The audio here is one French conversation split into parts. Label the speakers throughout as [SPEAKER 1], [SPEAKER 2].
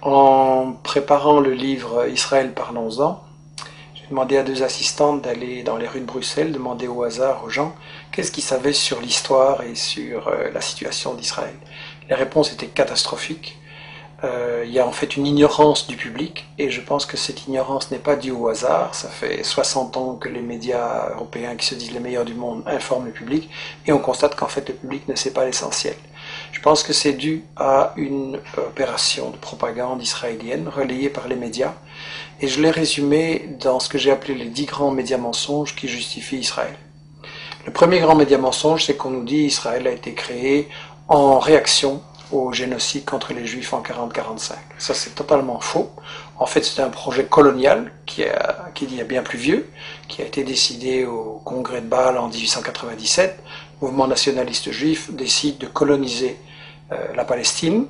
[SPEAKER 1] En préparant le livre Israël, parlons-en, j'ai demandé à deux assistantes d'aller dans les rues de Bruxelles, demander au hasard aux gens qu'est-ce qu'ils savaient sur l'histoire et sur la situation d'Israël. Les réponses étaient catastrophiques. Il y a en fait une ignorance du public, et je pense que cette ignorance n'est pas due au hasard. Ça fait 60 ans que les médias européens, qui se disent les meilleurs du monde, informent le public, et on constate qu'en fait le public ne sait pas l'essentiel. Je pense que c'est dû à une opération de propagande israélienne relayée par les médias, et je l'ai résumé dans ce que j'ai appelé les 10 grands médias mensonges qui justifient Israël. Le premier grand média mensonge, c'est qu'on nous dit qu'Israël a été créé en réaction au génocide contre les Juifs en 40-45. Ça, c'est totalement faux. En fait, c'est un projet colonial qui est bien plus vieux, qui a été décidé au congrès de Bâle en 1897. Le mouvement nationaliste juif décide de coloniser la Palestine.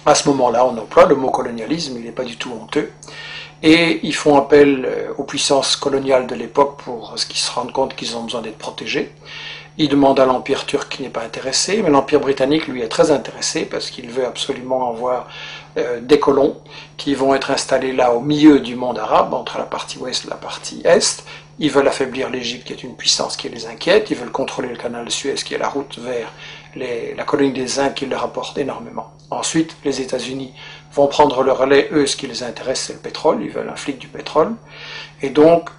[SPEAKER 1] À ce moment-là, on emploie le mot colonialisme, il n'est pas du tout honteux. Et ils font appel aux puissances coloniales de l'époque pour ce qu'ils se rendent compte qu'ils ont besoin d'être protégés. Ils demandent à l'Empire turc qui n'est pas intéressé, mais l'Empire britannique, lui, est très intéressé parce qu'il veut absolument avoir des colons qui vont être installés là au milieu du monde arabe, entre la partie ouest et la partie est. Ils veulent affaiblir l'Égypte, qui est une puissance qui les inquiète. Ils veulent contrôler le canal de Suez, qui est la route vers la colonie des Indes, qui leur apporte énormément. Ensuite, les États-Unis vont prendre le relais. Eux, ce qui les intéresse, c'est le pétrole. Ils veulent un flic du pétrole. Et donc,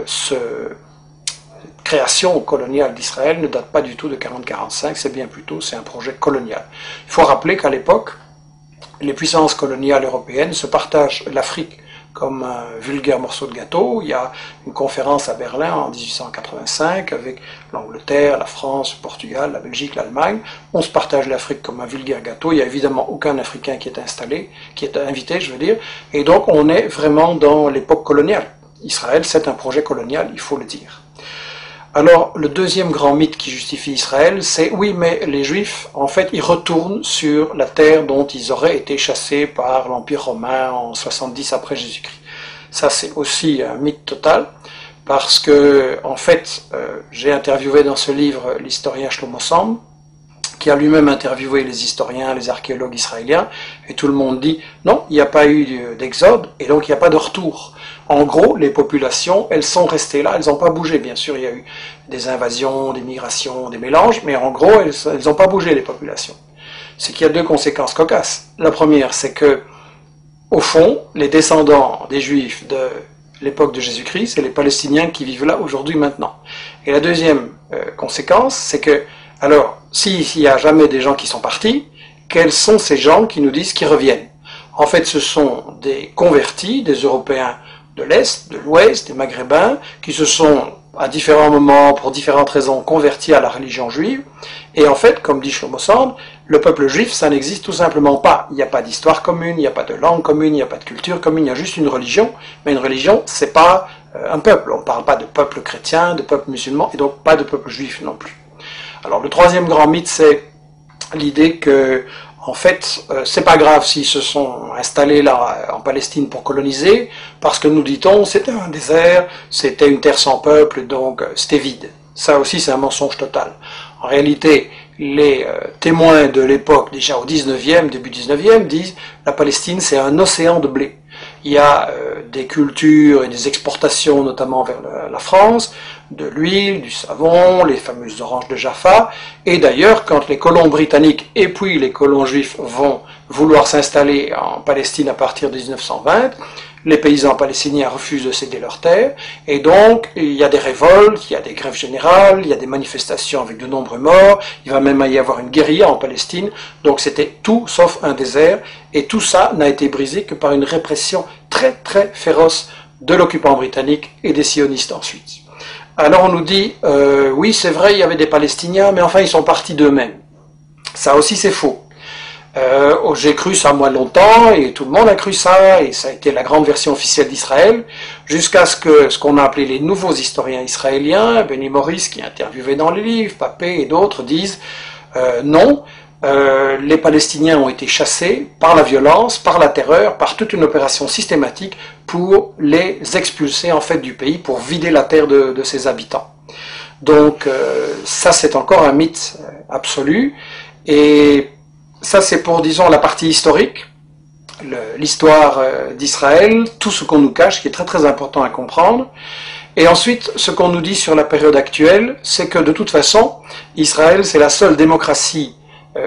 [SPEAKER 1] cette création coloniale d'Israël ne date pas du tout de 40-45, c'est bien plus tôt, c'est un projet colonial. Il faut rappeler qu'à l'époque, les puissances coloniales européennes se partagent l'Afrique comme un vulgaire morceau de gâteau. Il y a une conférence à Berlin en 1885 avec l'Angleterre, la France, le Portugal, la Belgique, l'Allemagne. On se partage l'Afrique comme un vulgaire gâteau. Il n'y a évidemment aucun Africain qui est installé, qui est invité, je veux dire. Et donc on est vraiment dans l'époque coloniale. Israël, c'est un projet colonial, il faut le dire. Alors, le deuxième grand mythe qui justifie Israël, c'est oui, mais les Juifs, en fait, ils retournent sur la terre dont ils auraient été chassés par l'Empire romain en 70 après Jésus-Christ. Ça, c'est aussi un mythe total, parce que, en fait, j'ai interviewé dans ce livre l'historien Shlomo Sand, qui a lui-même interviewé les historiens, les archéologues israéliens, et tout le monde dit non, il n'y a pas eu d'exode, et donc il n'y a pas de retour. En gros, les populations, elles sont restées là, elles n'ont pas bougé. Bien sûr, il y a eu des invasions, des migrations, des mélanges, mais en gros, elles n'ont pas bougé, les populations. C'est qu'il y a deux conséquences cocasses. La première, c'est que, au fond, les descendants des Juifs de l'époque de Jésus-Christ, c'est les Palestiniens qui vivent là aujourd'hui, maintenant. Et la deuxième conséquence, c'est que, alors, s'il n'y a jamais des gens qui sont partis, quels sont ces gens qui nous disent qu'ils reviennent? En fait, ce sont des convertis, des Européens de l'Est, de l'Ouest, des Maghrébins, qui se sont, à différents moments, pour différentes raisons, convertis à la religion juive. Et en fait, comme dit Shlomo Sand, le peuple juif, ça n'existe tout simplement pas. Il n'y a pas d'histoire commune, il n'y a pas de langue commune, il n'y a pas de culture commune, il y a juste une religion. Mais une religion, c'est pas un peuple. On ne parle pas de peuple chrétien, de peuple musulman, et donc pas de peuple juif non plus. Alors, le troisième grand mythe, c'est l'idée que, en fait, c'est pas grave s'ils se sont installés là en Palestine pour coloniser, parce que nous dit-on, c'était un désert, c'était une terre sans peuple, donc c'était vide. Ça aussi, c'est un mensonge total. En réalité, les témoins de l'époque, déjà au 19e, début 19e, disent la Palestine, c'est un océan de blé. Il y a des cultures et des exportations, notamment vers la France, de l'huile, du savon, les fameuses oranges de Jaffa. Et d'ailleurs, quand les colons britanniques et puis les colons juifs vont vouloir s'installer en Palestine à partir de 1920, les paysans palestiniens refusent de céder leurs terres, et donc il y a des révoltes, il y a des grèves générales, il y a des manifestations avec de nombreux morts, il va même y avoir une guérilla en Palestine, donc c'était tout sauf un désert, et tout ça n'a été brisé que par une répression très très féroce de l'occupant britannique et des sionistes ensuite. Alors on nous dit, oui c'est vrai, il y avait des Palestiniens, mais enfin ils sont partis d'eux-mêmes. Ça aussi c'est faux. J'ai cru ça moi longtemps, et tout le monde a cru ça, et ça a été la grande version officielle d'Israël, jusqu'à ce qu'on a appelé les nouveaux historiens israéliens, Benny Morris qui est interviewé dans les livres, Papé et d'autres disent non, les Palestiniens ont été chassés par la violence, par la terreur, par toute une opération systématique pour les expulser en fait du pays, pour vider la terre de ses habitants. Donc ça c'est encore un mythe absolu, et ça c'est pour, disons, la partie historique. l'histoire d'Israël, tout ce qu'on nous cache, qui est très très important à comprendre. Et ensuite, ce qu'on nous dit sur la période actuelle, c'est que de toute façon, Israël, c'est la seule démocratie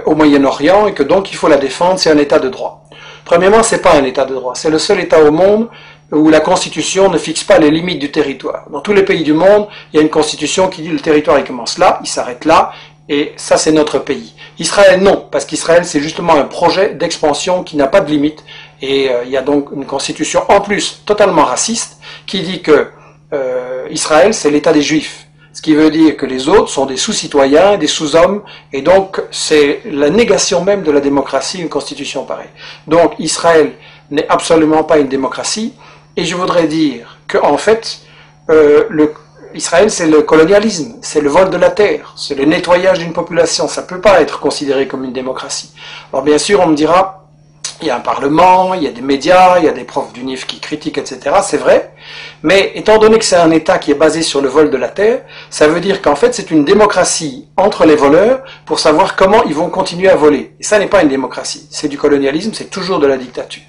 [SPEAKER 1] au Moyen-Orient et que donc il faut la défendre, c'est un État de droit. Premièrement, c'est pas un État de droit, c'est le seul État au monde où la Constitution ne fixe pas les limites du territoire. Dans tous les pays du monde, il y a une Constitution qui dit le territoire il commence là, il s'arrête là, et ça c'est notre pays. Israël non, parce qu'Israël c'est justement un projet d'expansion qui n'a pas de limite, et il y a donc une Constitution en plus totalement raciste qui dit que Israël c'est l'État des Juifs. Ce qui veut dire que les autres sont des sous-citoyens, des sous-hommes, et donc c'est la négation même de la démocratie, une constitution pareille. Donc Israël n'est absolument pas une démocratie, et je voudrais dire qu'en fait, Israël c'est le colonialisme, c'est le vol de la terre, c'est le nettoyage d'une population, ça ne peut pas être considéré comme une démocratie. Alors bien sûr on me dira, il y a un parlement, il y a des médias, il y a des profs d'UNIF qui critiquent, etc. C'est vrai, mais étant donné que c'est un État qui est basé sur le vol de la terre, ça veut dire qu'en fait c'est une démocratie entre les voleurs pour savoir comment ils vont continuer à voler. Et ça n'est pas une démocratie, c'est du colonialisme, c'est toujours de la dictature.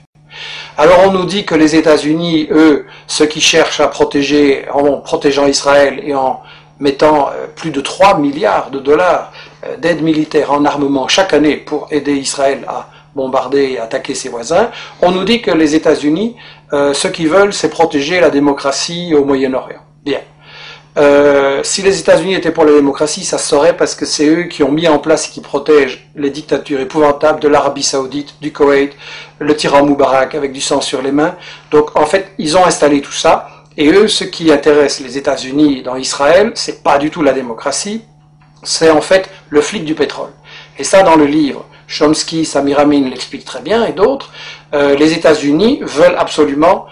[SPEAKER 1] Alors on nous dit que les États-Unis, eux, ceux qui cherchent à protéger, en protégeant Israël et en mettant plus de 3 milliards de dollars d'aide militaire en armement chaque année pour aider Israël à bombarder et attaquer ses voisins, on nous dit que les États-Unis, ce qu'ils veulent, c'est protéger la démocratie au Moyen-Orient. Bien. Si les États-Unis étaient pour la démocratie, ça se saurait parce que c'est eux qui ont mis en place et qui protègent les dictatures épouvantables de l'Arabie Saoudite, du Koweït, le tyran Moubarak avec du sang sur les mains. Donc en fait, ils ont installé tout ça. Et eux, ce qui intéresse les États-Unis dans Israël, c'est pas du tout la démocratie, c'est en fait le flic du pétrole. Et ça, dans le livre, Chomsky, Samir Amin l'explique très bien, et d'autres, les États-Unis veulent absolument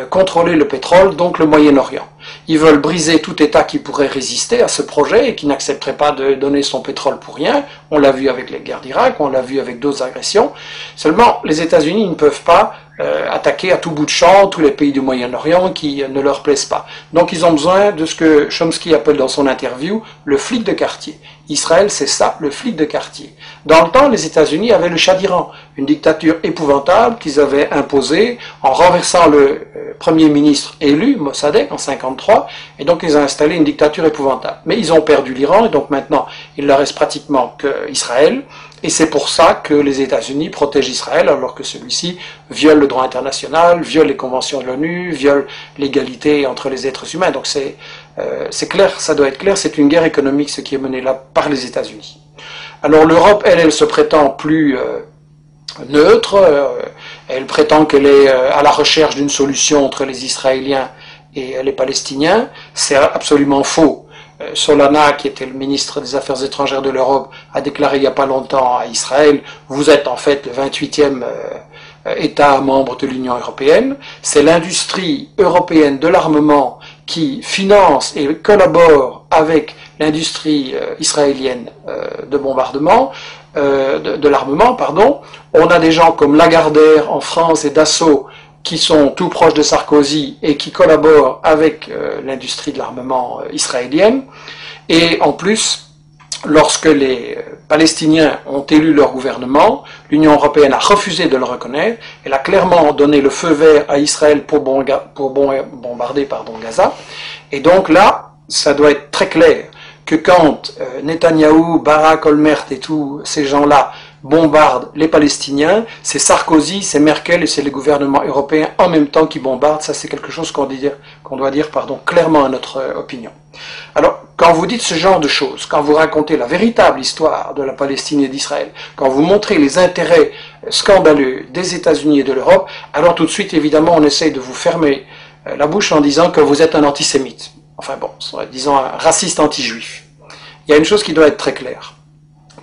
[SPEAKER 1] contrôler le pétrole, donc le Moyen-Orient. Ils veulent briser tout État qui pourrait résister à ce projet et qui n'accepterait pas de donner son pétrole pour rien. On l'a vu avec les guerres d'Irak, on l'a vu avec d'autres agressions. Seulement, les États-Unis ne peuvent pas attaquer à tout bout de champ tous les pays du Moyen-Orient qui ne leur plaisent pas. Donc ils ont besoin de ce que Chomsky appelle dans son interview le flic de quartier. Israël, c'est ça, le flic de quartier. Dans le temps, les États-Unis avaient le Shah d'Iran, une dictature épouvantable qu'ils avaient imposée en renversant le premier ministre élu, Mossadegh, en 1953, et donc ils ont installé une dictature épouvantable. Mais ils ont perdu l'Iran, et donc maintenant, il ne leur reste pratiquement qu'Israël, et c'est pour ça que les États-Unis protègent Israël, alors que celui-ci viole le droit international, viole les conventions de l'ONU, viole l'égalité entre les êtres humains. Donc c'est clair, ça doit être clair, c'est une guerre économique ce qui est mené là par les États-Unis. Alors l'Europe, elle se prétend plus neutre, elle prétend qu'elle est à la recherche d'une solution entre les Israéliens et les Palestiniens. C'est absolument faux. Solana, qui était le ministre des Affaires étrangères de l'Europe, a déclaré il n'y a pas longtemps à Israël, vous êtes en fait le 28e État membre de l'Union européenne. C'est l'industrie européenne de l'armement qui finance et collabore avec l'industrie israélienne de bombardement, de l'armement, pardon. On a des gens comme Lagardère en France et Dassault qui sont tout proches de Sarkozy et qui collaborent avec l'industrie de l'armement israélienne. Et en plus, lorsque les Palestiniens ont élu leur gouvernement, l'Union européenne a refusé de le reconnaître. Elle a clairement donné le feu vert à Israël pour bombarder Gaza. Et donc là, ça doit être très clair que quand Netanyahou, Barak, Olmert et tous ces gens-là bombardent les Palestiniens, c'est Sarkozy, c'est Merkel et c'est les gouvernements européens en même temps qui bombardent. Ça, c'est quelque chose qu'on doit dire clairement à notre opinion. Alors, quand vous dites ce genre de choses, quand vous racontez la véritable histoire de la Palestine et d'Israël, quand vous montrez les intérêts scandaleux des États-Unis et de l'Europe, alors tout de suite, évidemment, on essaye de vous fermer la bouche en disant que vous êtes un antisémite. Enfin bon, disons un raciste anti-juif. Il y a une chose qui doit être très claire.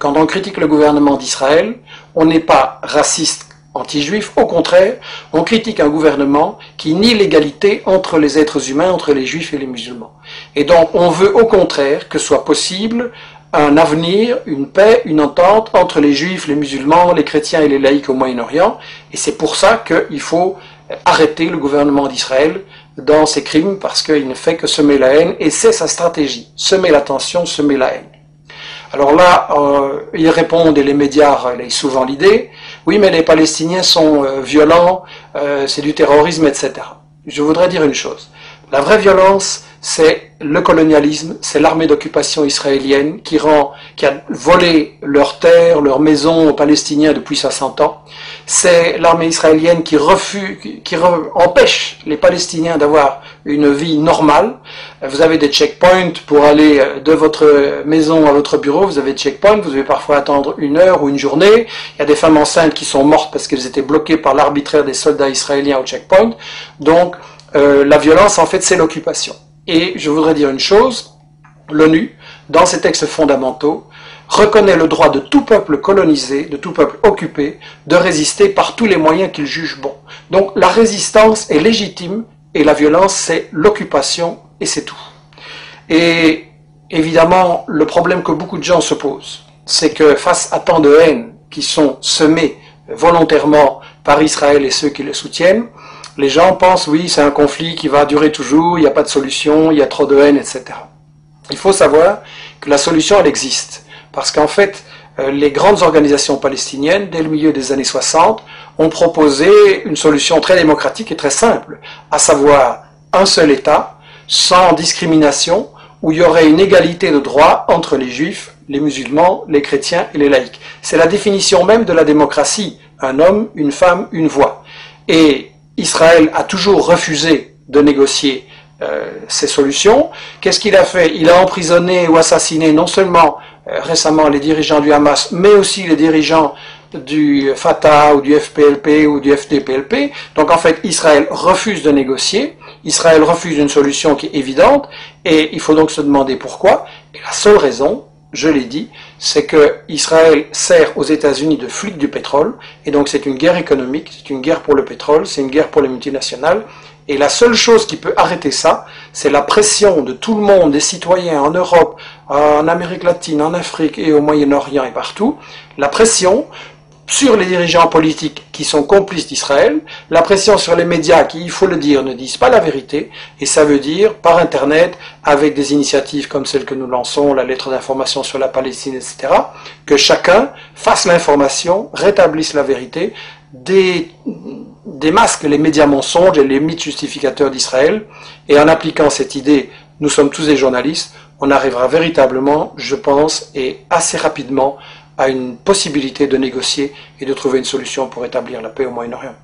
[SPEAKER 1] Quand on critique le gouvernement d'Israël, on n'est pas raciste anti-juif, au contraire, on critique un gouvernement qui nie l'égalité entre les êtres humains, entre les juifs et les musulmans. Et donc on veut au contraire que soit possible un avenir, une paix, une entente entre les juifs, les musulmans, les chrétiens et les laïcs au Moyen-Orient, et c'est pour ça qu'il faut arrêter le gouvernement d'Israël dans ses crimes, parce qu'il ne fait que semer la haine, et c'est sa stratégie, semer la tension, semer la haine. Alors là, ils répondent, et les médias relayent souvent l'idée, oui, mais les Palestiniens sont violents, c'est du terrorisme, etc. Je voudrais dire une chose. La vraie violence, c'est le colonialisme, c'est l'armée d'occupation israélienne qui a volé leurs terres, leurs maisons aux Palestiniens depuis 60 ans. C'est l'armée israélienne qui empêche les Palestiniens d'avoir une vie normale. Vous avez des checkpoints pour aller de votre maison à votre bureau, vous avez des checkpoints, vous devez parfois attendre 1 heure ou une journée. Il y a des femmes enceintes qui sont mortes parce qu'elles étaient bloquées par l'arbitraire des soldats israéliens au checkpoint. Donc, la violence, en fait, c'est l'occupation. Et je voudrais dire une chose, l'ONU, dans ses textes fondamentaux, reconnaît le droit de tout peuple colonisé, de tout peuple occupé, de résister par tous les moyens qu'il juge bons. Donc la résistance est légitime et la violence, c'est l'occupation et c'est tout. Et évidemment, le problème que beaucoup de gens se posent, c'est que face à tant de haine qui sont semées volontairement par Israël et ceux qui le soutiennent, les gens pensent, oui, c'est un conflit qui va durer toujours, il n'y a pas de solution, il y a trop de haine, etc. Il faut savoir que la solution, elle existe. Parce qu'en fait, les grandes organisations palestiniennes, dès le milieu des années 60, ont proposé une solution très démocratique et très simple, à savoir un seul État, sans discrimination, où il y aurait une égalité de droits entre les juifs, les musulmans, les chrétiens et les laïcs. C'est la définition même de la démocratie, un homme, une femme, une voix. Et Israël a toujours refusé de négocier ces solutions. Qu'est-ce qu'il a fait? Il a emprisonné ou assassiné non seulement récemment les dirigeants du Hamas, mais aussi les dirigeants du Fatah ou du FPLP ou du FDPLP. Donc en fait, Israël refuse de négocier, Israël refuse une solution qui est évidente, et il faut donc se demander pourquoi. Et la seule raison, je l'ai dit, c'est que Israël sert aux États-Unis de flic du pétrole, et donc c'est une guerre économique, c'est une guerre pour le pétrole, c'est une guerre pour les multinationales, et la seule chose qui peut arrêter ça, c'est la pression de tout le monde, des citoyens en Europe, en Amérique latine, en Afrique et au Moyen-Orient et partout, la pression sur les dirigeants politiques qui sont complices d'Israël, la pression sur les médias qui, il faut le dire, ne disent pas la vérité, et ça veut dire par Internet, avec des initiatives comme celle que nous lançons, la lettre d'information sur la Palestine, etc., que chacun fasse l'information, rétablisse la vérité, démasque les médias mensonges et les mythes justificateurs d'Israël, et en appliquant cette idée, nous sommes tous des journalistes, on arrivera véritablement, je pense, et assez rapidement, à une possibilité de négocier et de trouver une solution pour établir la paix au Moyen-Orient.